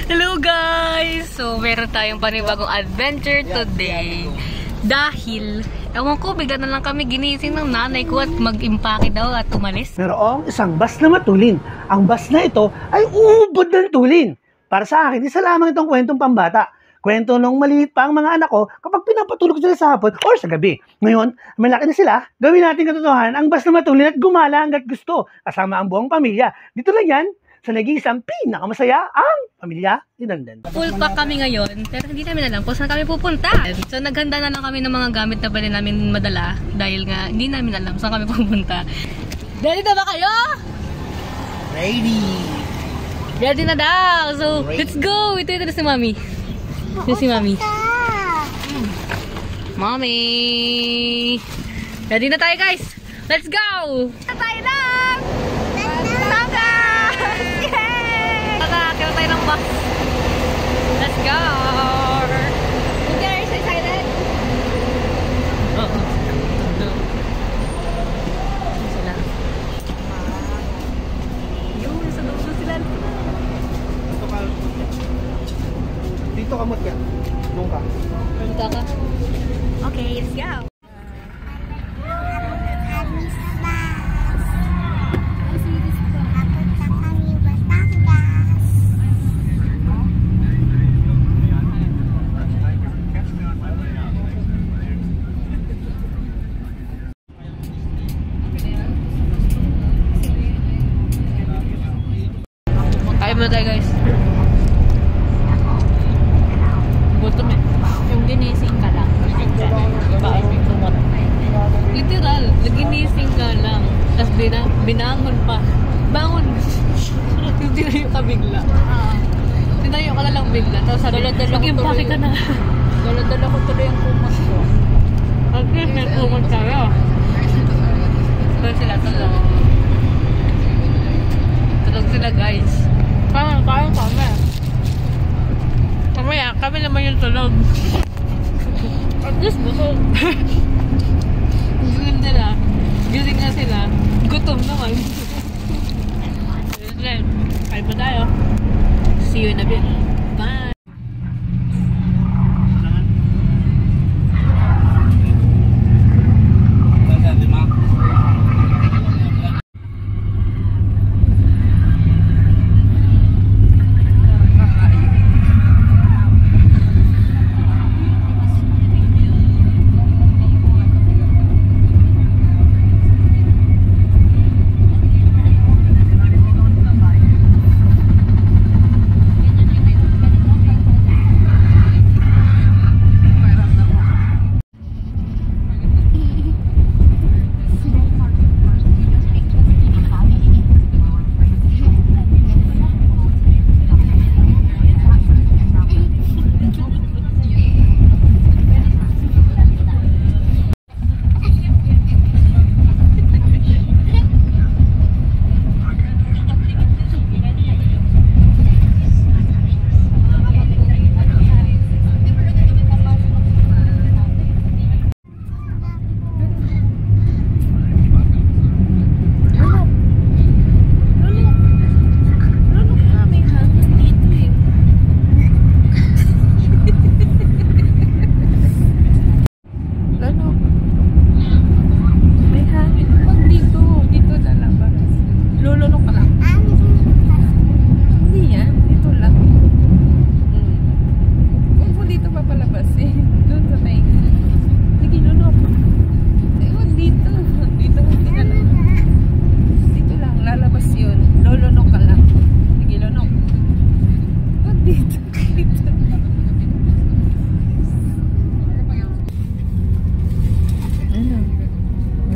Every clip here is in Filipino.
Hello guys! So, meron tayong panibagong adventure today. Dahil, ewan ko, bigla na lang kami ginising ng nanay ko at mag-impake daw at umalis. Merong isang bus na matulin. Ang bus na ito ay uubod ng tulin. Para sa akin, isa lamang itong kwentong pambata. Kwento nung maliit pa ang mga anak ko kapag pinapatulog sila sa hapon o sa gabi. Ngayon, malaki na sila, gawin natin katotohanan ang bus na matulin at gumala hanggat gusto. Kasama ang buong pamilya. Dito lang yan, sa nag-iisang pinakamasaya ang pamilya ni Dandan. Full pack kami ngayon, pero hindi namin alam kung saan kami pupunta. So naghanda na lang kami ng mga gamit na pwede namin madala dahil nga hindi namin alam saan kami pupunta. Ready na ba kayo? Ready! Ready na daw! So, let's go! Ito na si Mami. Ito si Mami. Mami! Ready na tayo guys! Let's go! Tayo lang! Kaya tayo ng bus. Let's go! You guys excited? Sila. Yung sa dulo sila. Dito ka mat ka. Doon ka. Dito ka. Okay, let's go! Muna tayo guys. Gutom eh. Yung ginising ka lang. Literal, ginising ka lang. Tapos binangon pa. Bangon. Tinayo ka bigla. Tinayo ka na lang bigla. Tapos mag-impake ka na. Dala-dala ko tuloy yung kumot ko. At least may kumot tayo. Pero sila tulog. Tulog sila guys. Kaya kami. Mamaya, kami naman yung tulog. At least busog. Gising nila. Gising na sila. Gutom naman. Kain pa tayo. See you in a bit. Bye!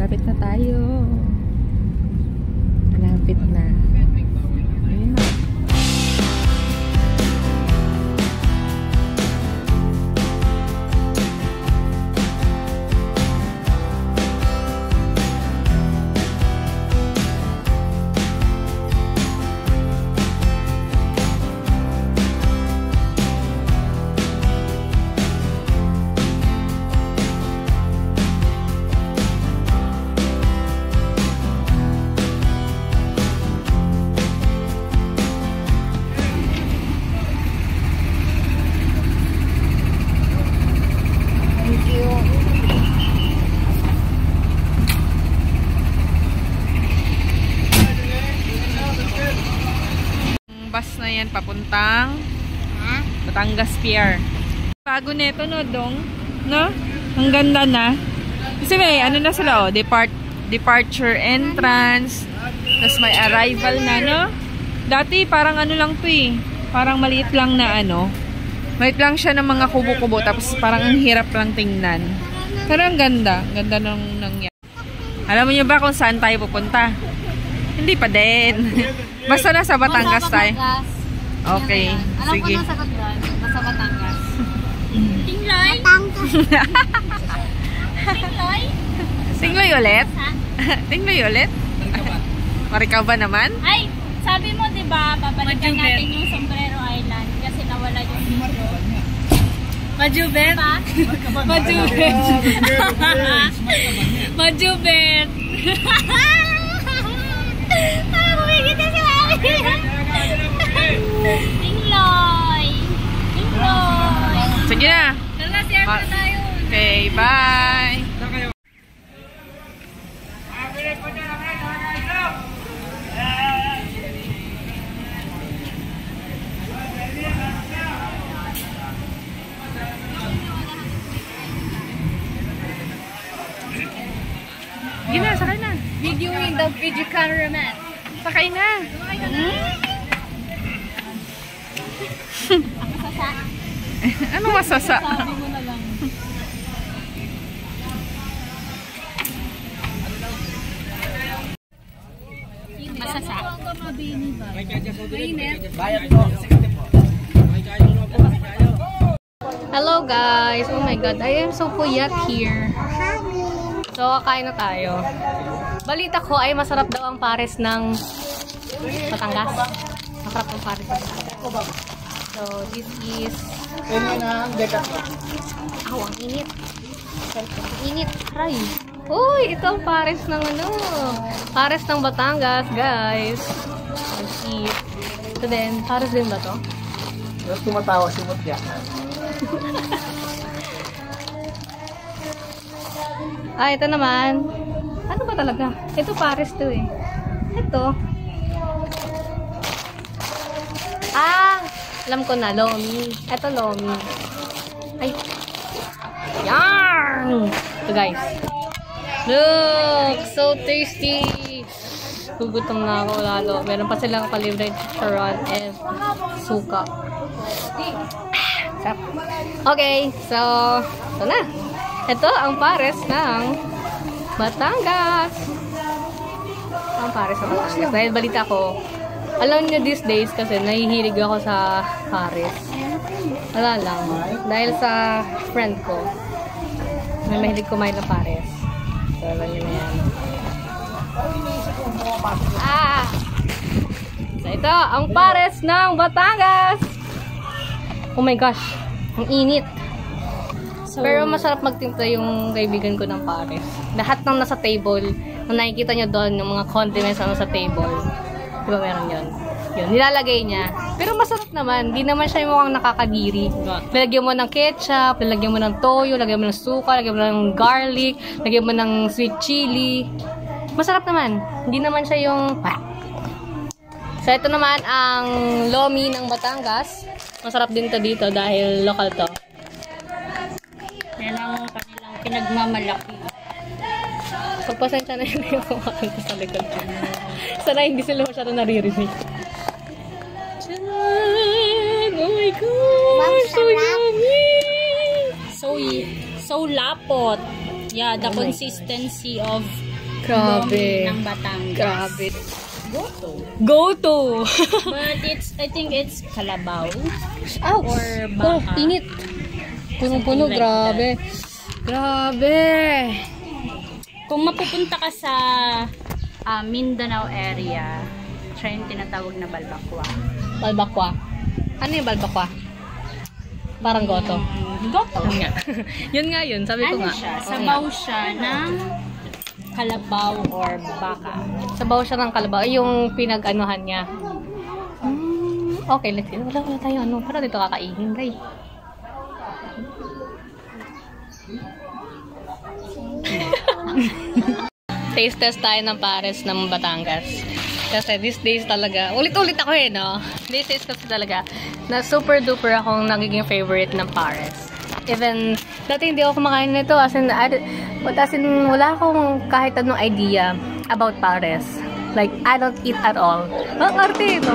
Malapit na tayo. Malapit na. Ayun na. papuntang Batangas Pier. Bago neto no, Dong? No? Ang ganda na. Kasi may ano na sila, oh, departure entrance. Tapos may arrival na, no? Dati parang ano lang to eh. Parang maliit lang na ano. Maliit lang siya ng mga kubo-kubo. Tapos parang ang hirap lang tingnan. Pero ang ganda. Ganda nung nangyari. Alam niyo ba kung saan tayo pupunta? Hindi pa din. Basta nasa Batangas tayo. Okay. Alam Sige. ko na sagot doon. Basta Batangas. Tingloy? Tingloy? Tingloy ulit? Tingloy ulit? Marikaw ba naman? Ay, sabi mo diba, babalikan Majubet. natin yung Sombrero Island kasi nawala yung video. Majubet. Diba? Majubet. Majubet. Humigit na si Mami. Tingloy! Tingloy! Sige na. Tara, share na tayo. Okay, bye. Sige na, sakay na. Videoing the video cameraman. Sakay na. Ano masasa? Sabi mo na lang. Masasa. Hello guys! Oh my god, I am so puyat here. So, kakain na tayo. Balita ko ay masarap daw ang pares ng Batangas. Masarap ang pares ng Batangas. So, this is... Aw, ang init. Ang init. Aray. Uy, ito ang pares ng ano. Pares ng Batangas, guys. Let's see. Ito din. Pares din ba to? Tapos tumatawa si Mutya. Ah, ito naman. Ano ba talaga? Ito pares to eh. Ito. Ah! Alam ko na, lomi. Ito lomi. Ay. Yarn! Ito guys. Look! So tasty! Gugutom na ako lalo. Meron pa silang palibre chicharon and suka. Sarap. Okay, so ito na. Ito ang pares ng Batangas. Ang pares ng Batangas. Dahil balita ko, alam niyo these days kasi nahihilig ako sa pares. Wala lang. Dahil sa friend ko, may mahilig kumain ng pares. So, alam niyo na yan. Ah! So, ito ang pares ng Batangas. Oh my gosh, ang init. So, Pero masarap magtimpla yung kaibigan ko ng pares. Lahat ng nasa table, kung nakikita nyo doon, yung mga condiments na nasa table. Diba meron yun? Yun, nilalagay niya. Pero masarap naman. Di naman siya yung mukhang nakakadiri. Lalagyan mo ng ketchup, lalagyan mo ng toyo, lalagyan mo ng suka, lalagyan mo ng garlic, lalagyan mo ng sweet chili. Masarap naman. Hindi naman siya yung... So, ito naman ang lomi ng Batangas. Masarap din to dito dahil local to. yan ang kanilang pinagmamalaki. Pagpasensya na yun yung kumakan ko sa likod. Sana hindi sila masyado naririnig. Oh my gosh! So yummy! So lapot. Yeah, the consistency of Grabe. lomi ng Batangas. Grabe. Go to. Go to! But I think it's kalabaw. Ouch! Or Oh, baka. init. Punong-puno, Something like grabe. Grabe! Kung mapupunta ka sa Mindanao area, siya yung tinatawag na balbakwa. Balbakwa. Ano yung balbakwa? Parang goto. Goto. Yun nga yun, sabi ko Ano nga. siya? Oo Sabaw nga. siya ng kalabaw or baka. Sabaw siya ng kalabaw. Yung pinag-anuhan niya. Okay, let's see. Wala tayo ano. Para dito kakainin, guys. Taste test tayo ng pares ng Batangas. Kasi these days talaga, ulit-ulit ako no? These days kasi talaga, na super duper akong nagiging favorite ng Pares. Even, dati hindi ako kumakain nito, as in, wala akong kahit anong idea about Pares. Like, I don't eat at all. Ang arte ito.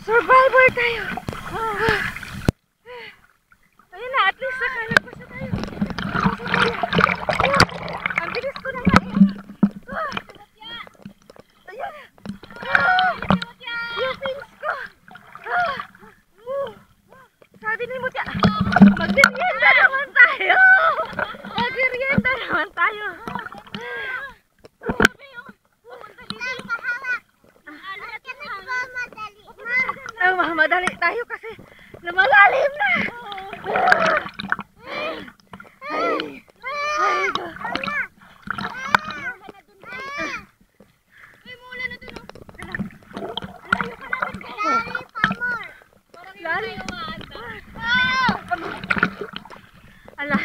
Survivor tayo. Ayun na, at least nakalagpas na tayo. Ang bilis ko na nga. Ayun. Yung fins ko. Sabi ni Mutya, magmerienda naman tayo. Magmerienda naman tayo. Madali tayo kasi lumalalim na. Ala.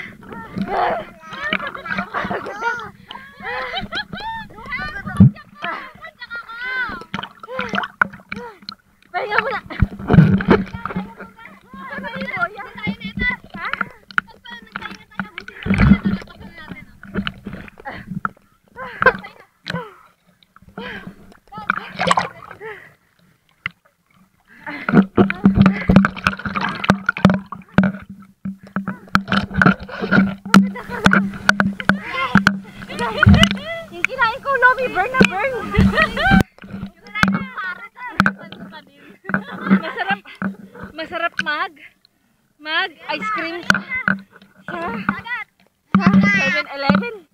Pahinga muna. Yung kinain ko, Lomi, burn na burn. Masarap mag ice cream sa 7-Eleven.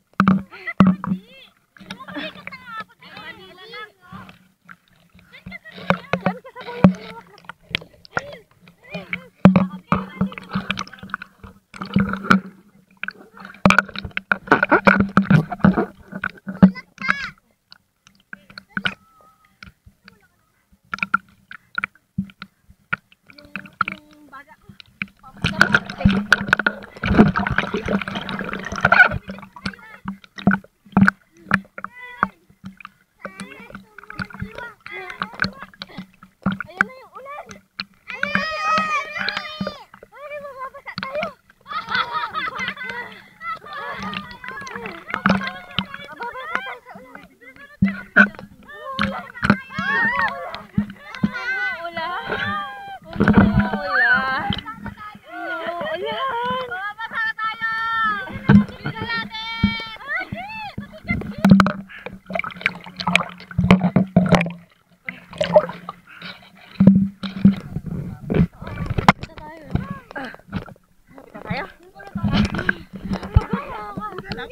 Kaya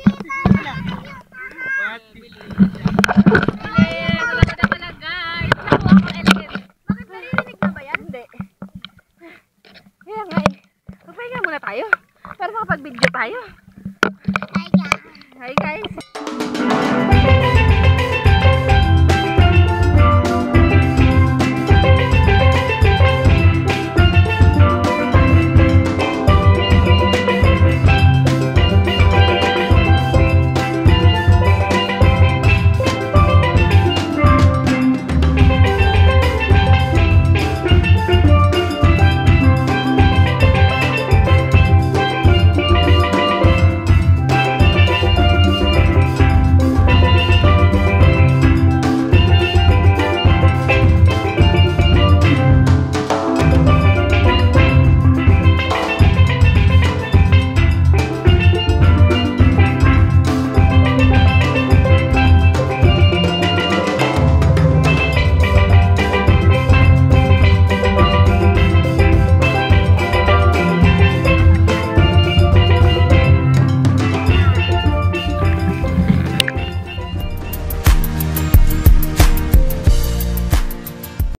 nga eh. Magpahinga muna tayo. Para makapag-video tayo. Hi guys.